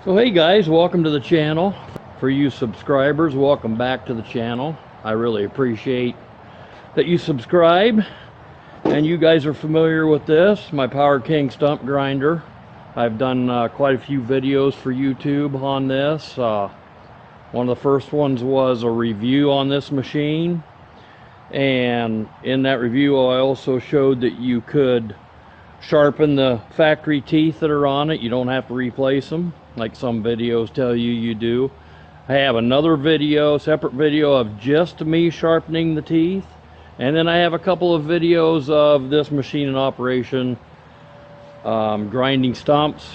So hey guys, welcome to the channel. For you subscribers, welcome back to the channel. I really appreciate that you subscribe. And you guys are familiar with this, my Power King stump grinder. I've done quite a few videos for YouTube on this. One of the first ones was a review on this machine. And in that review I also showed that you could sharpen the factory teeth that are on it. You don't have to replace them like some videos tell you you do. I have another video, separate video of just me sharpening the teeth, and then I have a couple of videos of this machine in operation grinding stumps.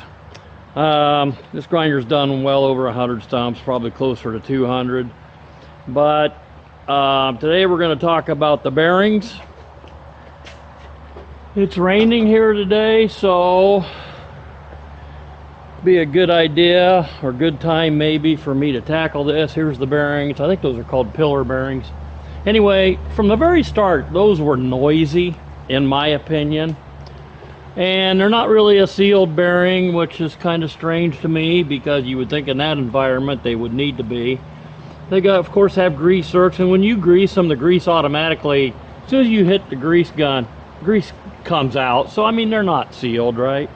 This grinder's done well over 100 stumps, probably closer to 200, but today we're going to talk about the bearings. It's raining here today, so be a good idea or good time maybe for me to tackle this. Here's the bearings. I think those are called pillar bearings. Anyway, from the very start, those were noisy in my opinion, and they're not really a sealed bearing, which is kind of strange to me because you would think in that environment they would need to be. They got, of course, have grease zerks, and when you grease them, the grease automatically, as soon as you hit the grease gun, grease comes out. So I mean, they're not sealed, right?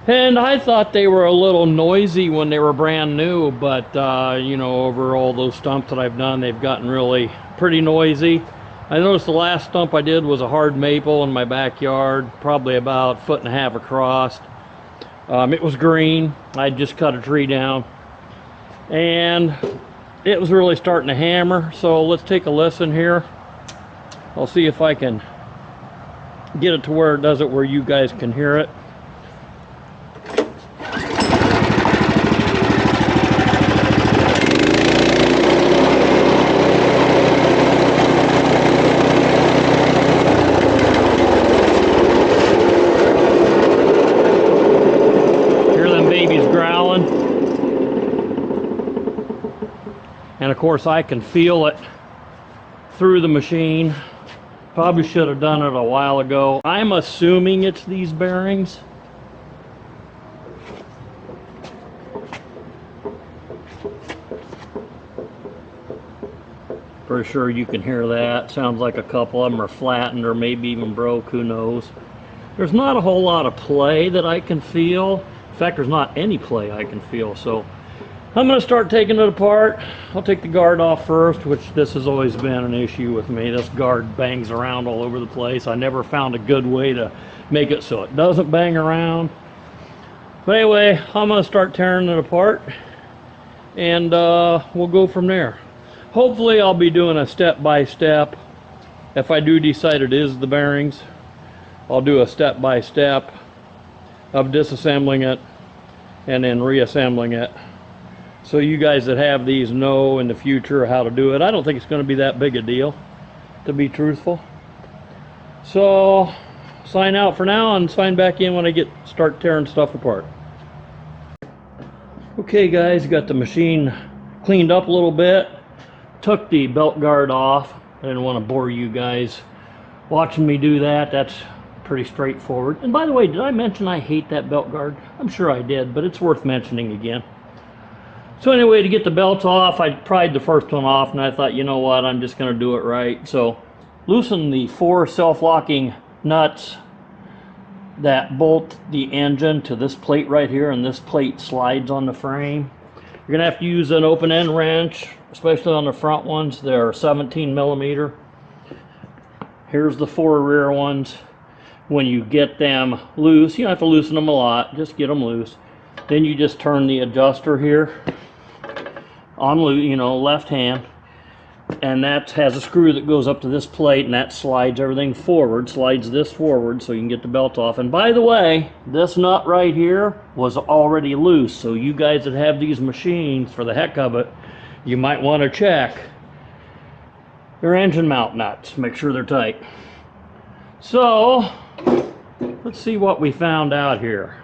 And I thought they were a little noisy when they were brand new, but you know, over all those stumps that I've done, they've gotten really pretty noisy. I noticed the last stump I did was a hard maple in my backyard, probably about 1.5 feet across. It was green. I just cut a tree down, and it was really starting to hammer. So let's take a listen here. I'll see if I can get it to where it does it where you guys can hear it. Hear them babies growling. And of course I can feel it through the machine. Probably should have done it a while ago. I'm assuming it's these bearings. Pretty sure you can hear that. Sounds like a couple of them are flattened or maybe even broke, who knows. There's not a whole lot of play that I can feel. In fact, there's not any play I can feel. So I'm going to start taking it apart. I'll take the guard off first, which this has always been an issue with me. This guard bangs around all over the place. I never found a good way to make it so it doesn't bang around. But anyway, I'm going to start tearing it apart, and we'll go from there. Hopefully I'll be doing a step-by-step. If I do decide it is the bearings, I'll do a step-by-step of disassembling it and then reassembling it, so you guys that have these know in the future how to do it. I don't think it's going to be that big a deal, to be truthful. So sign out for now and sign back in when I start tearing stuff apart. Okay guys, got the machine cleaned up a little bit. Took the belt guard off. I didn't want to bore you guys watching me do that. That's pretty straightforward. And by the way, did I mention I hate that belt guard? I'm sure I did, but it's worth mentioning again. So anyway, to get the belts off, I pried the first one off, and I thought, you know what, I'm just going to do it right. So loosen the 4 self-locking nuts that bolt the engine to this plate right here, and this plate slides on the frame. You're going to have to use an open-end wrench, especially on the front ones. They're 17 millimeter. Here's the 4 rear ones. When you get them loose, you don't have to loosen them a lot, just get them loose. Then you just turn the adjuster here on, you know, left hand, and that has a screw that goes up to this plate, and that slides everything forward, slides this forward so you can get the belt off. And by the way, this nut right here was already loose, so you guys that have these machines, for the heck of it, you might want to check your engine mount nuts, make sure they're tight. So let's see what we found out here.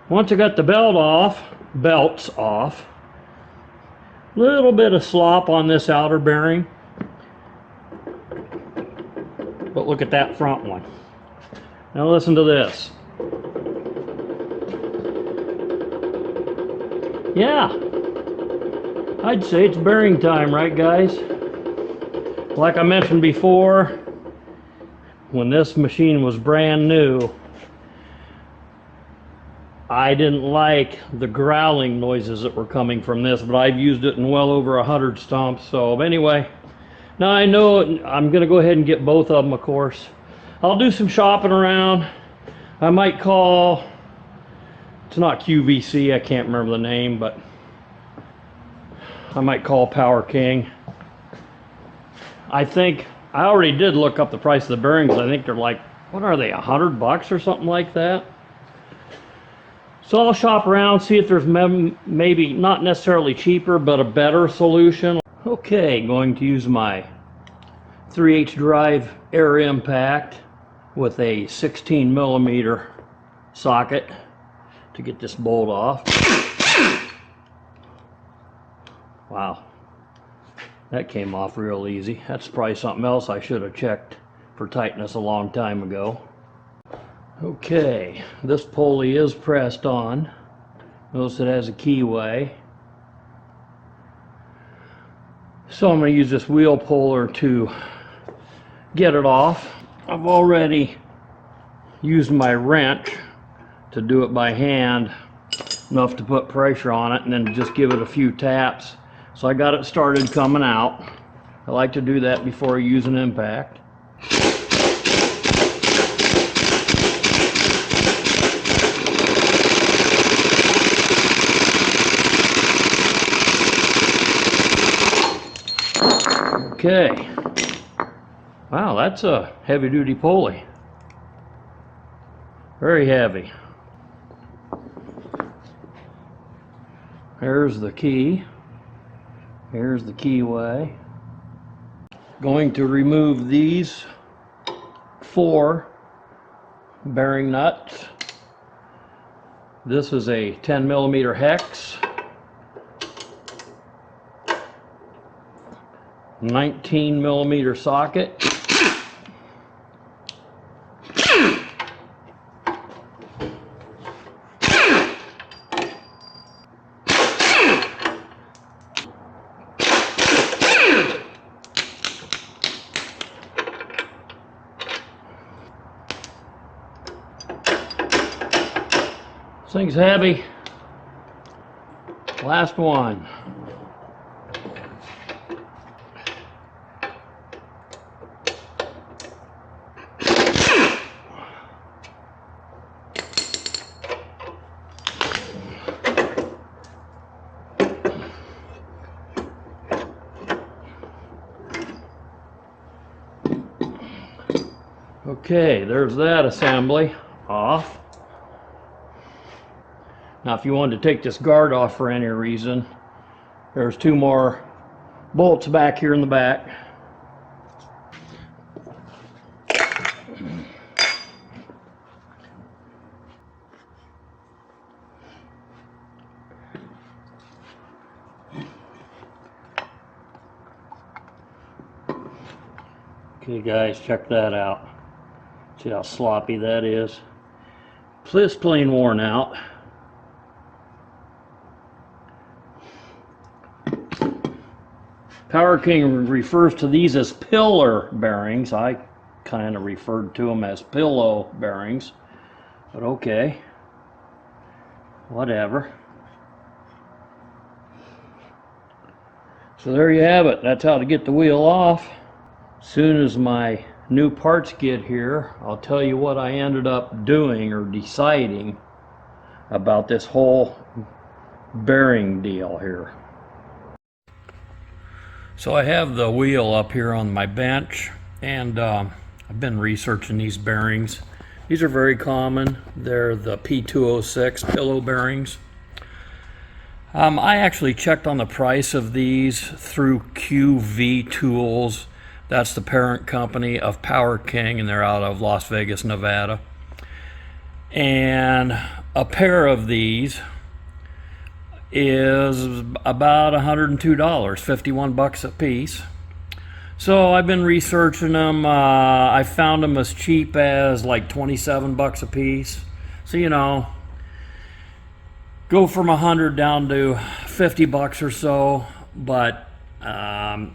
Once I got the belts off, little bit of slop on this outer bearing, but look at that front one. Now listen to this. yeah, I'd say it's bearing time, right guys? Like I mentioned before, when this machine was brand new, I didn't like the growling noises that were coming from this, but I've used it in well over 100 stumps. So anyway, now I know I'm going to go ahead and get both of them, of course. I'll do some shopping around. I might call, it's not QVC, I can't remember the name, but I might call Power King. I think, I already did look up the price of the bearings. I think they're like, what are they, $100 or something like that? So I'll shop around, see if there's maybe not necessarily cheaper, but a better solution. Okay, going to use my 3/8 drive air impact with a 16mm socket to get this bolt off. Wow, that came off real easy. That's probably something else I should have checked for tightness a long time ago. Okay, this pulley is pressed on. Notice it has a keyway. So I'm going to use this wheel puller to get it off. I've already used my wrench to do it by hand, enough to put pressure on it and then just give it a few taps. So I got it started coming out. I like to do that before I use an impact. Okay, wow, that's a heavy-duty pulley. Very heavy. Here's the key. Here's the keyway. Going to remove these 4 bearing nuts. This is a 10mm hex. 19mm socket. This thing's heavy. Last one. Okay, there's that assembly off. Now if you wanted to take this guard off for any reason, there's 2 more bolts back here in the back. Okay guys, check that out. See how sloppy that is. It's plain worn out. Power King refers to these as pillar bearings. I kind of referred to them as pillow bearings, but okay, whatever. So there you have it. That's how to get the wheel off. As soon as my new parts get here, I'll tell you what I ended up doing or deciding about this whole bearing deal here. So I have the wheel up here on my bench, and I've been researching these bearings. These are very common. They're the P206 pillow bearings. I actually checked on the price of these through QV Tools. That's the parent company of Power King, and they're out of Las Vegas, Nevada. And a pair of these is about $102, 51 bucks a piece. So I've been researching them. I found them as cheap as like 27 bucks a piece. So, you know, go from 100 down to 50 bucks or so, but I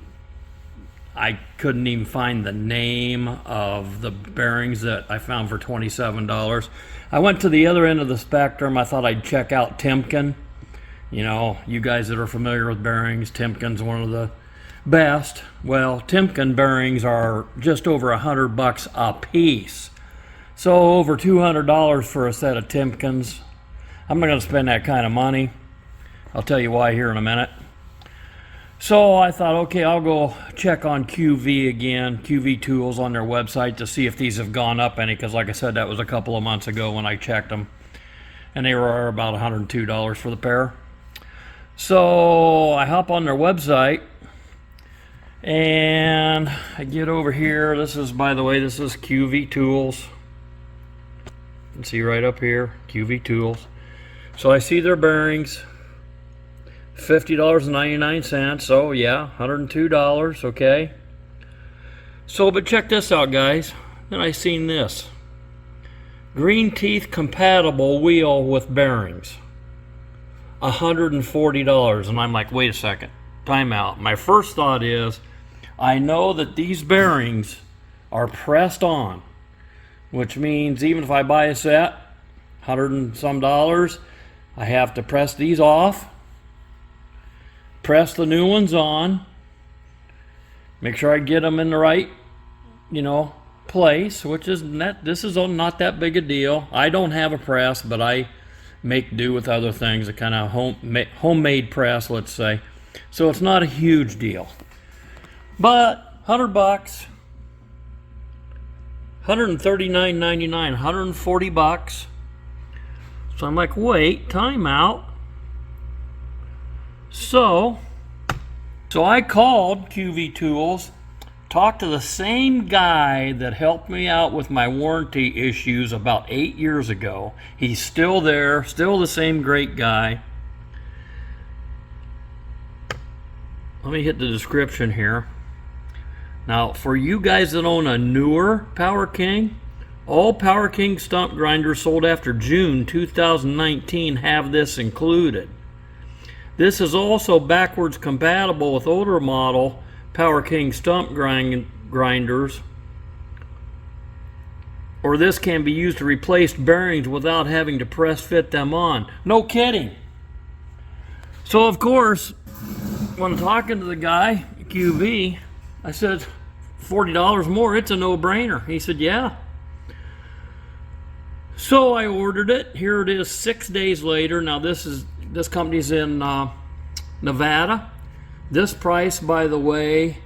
couldn't even find the name of the bearings that I found for $27. I went to the other end of the spectrum. I thought I'd check out Timken. You know, you guys that are familiar with bearings, Timken's one of the best. Well, Timken bearings are just over 100 bucks a piece. So over $200 for a set of Timkens. I'm not going to spend that kind of money. I'll tell you why here in a minute. So I thought, okay, I'll go check on QV again, QV Tools on their website to see if these have gone up any, because like I said, that was a couple of months ago when I checked them. And they were about $102 for the pair. So I hop on their website and I get over here. This is, by the way, this is QV Tools. You can see right up here, QV Tools. So I see their bearings. $50.99, so yeah, $102, okay. So, but check this out, guys. Then I seen this. Green teeth compatible wheel with bearings. $140, and I'm like, wait a second, time out. My first thought is, I know that these bearings are pressed on, which means even if I buy a set, $100 and some, I have to press these off, press the new ones on, make sure I get them in the right, you know, place, which is not, this is not that big a deal. I don't have a press, but I make do with other things, a kind of homemade press, let's say. So it's not a huge deal. But 100 bucks, $139.99, 140 bucks. So I'm like, wait, time out. So I called QV Tools, talked to the same guy that helped me out with my warranty issues about 8 years ago. He's still there, still the same great guy. Let me hit the description here. Now, for you guys that own a newer Power King, all Power King stump grinders sold after June 2019 have this included. This is also backwards compatible with older model Power King stump grinders, or this can be used to replace bearings without having to press fit them on. No kidding. So of course, when talking to the guy at QV, I said, $40 more, it's a no-brainer. He said, yeah. So I ordered it. Here it is 6 days later. Now this company's in Nevada. This price, by the way,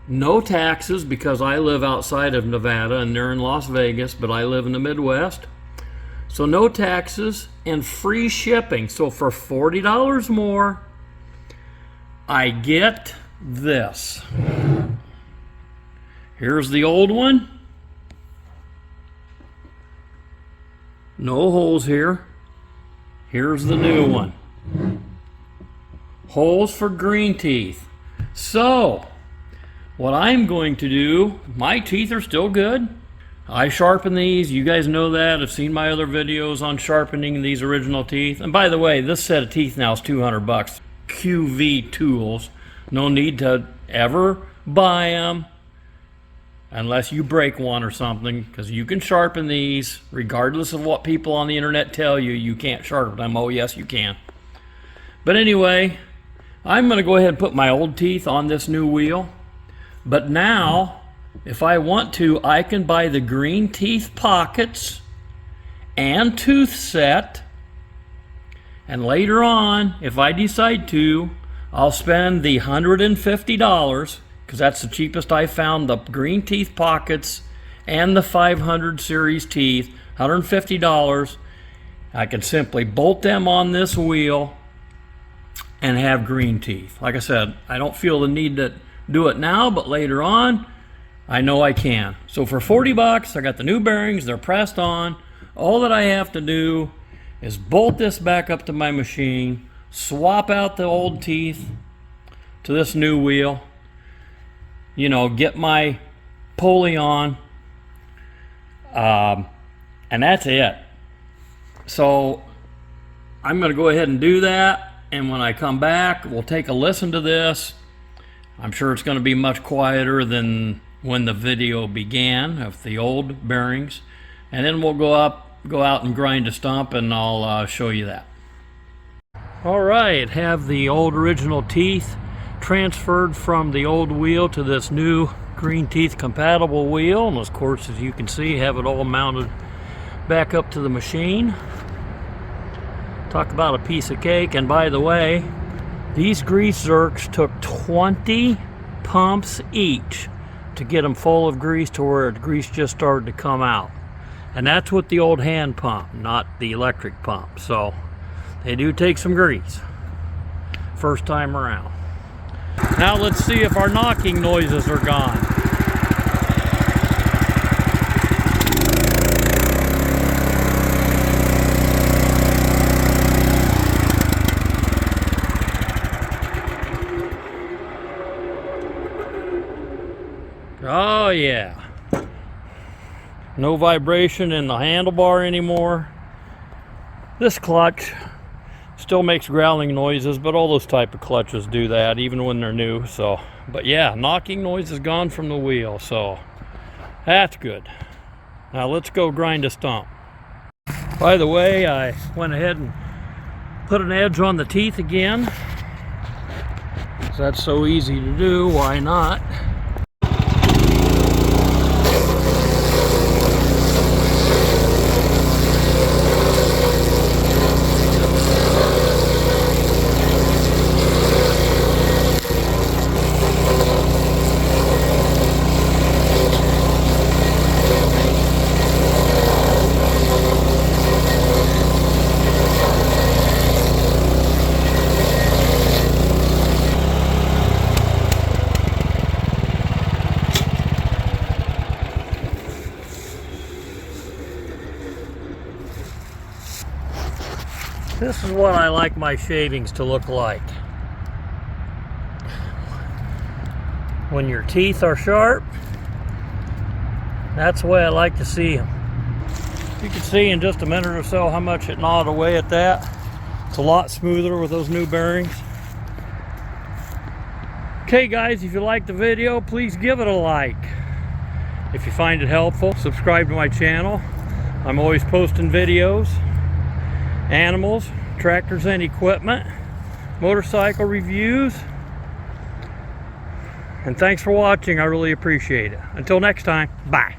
no taxes, because I live outside of Nevada and they're in Las Vegas, but I live in the Midwest. So no taxes and free shipping. So for $40 more, I get this. Here's the old one. No holes here. Here's the new one. Holes for green teeth. So, what I'm going to do, my teeth are still good. I sharpen these. You guys know that. I've seen my other videos on sharpening these original teeth. And by the way, this set of teeth now is 200 bucks. QV Tools. No need to ever buy them unless you break one or something, because you can sharpen these regardless of what people on the internet tell you. You can't sharpen them. Oh yes, you can. But anyway, I'm going to go ahead and put my old teeth on this new wheel. But now, if I want to, I can buy the green teeth pockets and tooth set, and later on, if I decide to, I'll spend the $150, because that's the cheapest I found, the green teeth pockets and the 500 series teeth, $150. I can simply bolt them on this wheel and have green teeth. Like I said, I don't feel the need to do it now, but later on, I know I can. So for 40 bucks, I got the new bearings, they're pressed on. All that I have to do is bolt this back up to my machine, swap out the old teeth to this new wheel, you know, get my pulley on, and that's it. So I'm going to go ahead and do that, and when I come back, we'll take a listen to this. I'm sure it's going to be much quieter than when the video began of the old bearings, and then we'll go out and grind a stump, and I'll show you that. All right, have the old original teeth transferred from the old wheel to this new green teeth compatible wheel, and of course, as you can see, have it all mounted back up to the machine. Talk about a piece of cake. And by the way, these grease zerks took 20 pumps each to get them full of grease to where the grease just started to come out. And that's with the old hand pump, not the electric pump. So they do take some grease first time around. Now let's see if our knocking noises are gone. Oh yeah. No vibration in the handlebar anymore. This clutch still makes growling noises, but all those type of clutches do that even when they're new. So, but yeah, knocking noise is gone from the wheel, so that's good. Now let's go grind a stump. By the way, I went ahead and put an edge on the teeth again. That's so easy to do, why not? This is what I like my shavings to look like. When your teeth are sharp, that's the way I like to see them. You can see in just a minute or so how much it gnawed away at that. It's a lot smoother with those new bearings. Okay guys, if you like the video, please give it a like. If you find it helpful, subscribe to my channel. I'm always posting videos. Animals, tractors and equipment, motorcycle reviews. And thanks for watching. I really appreciate it. Until next time, bye.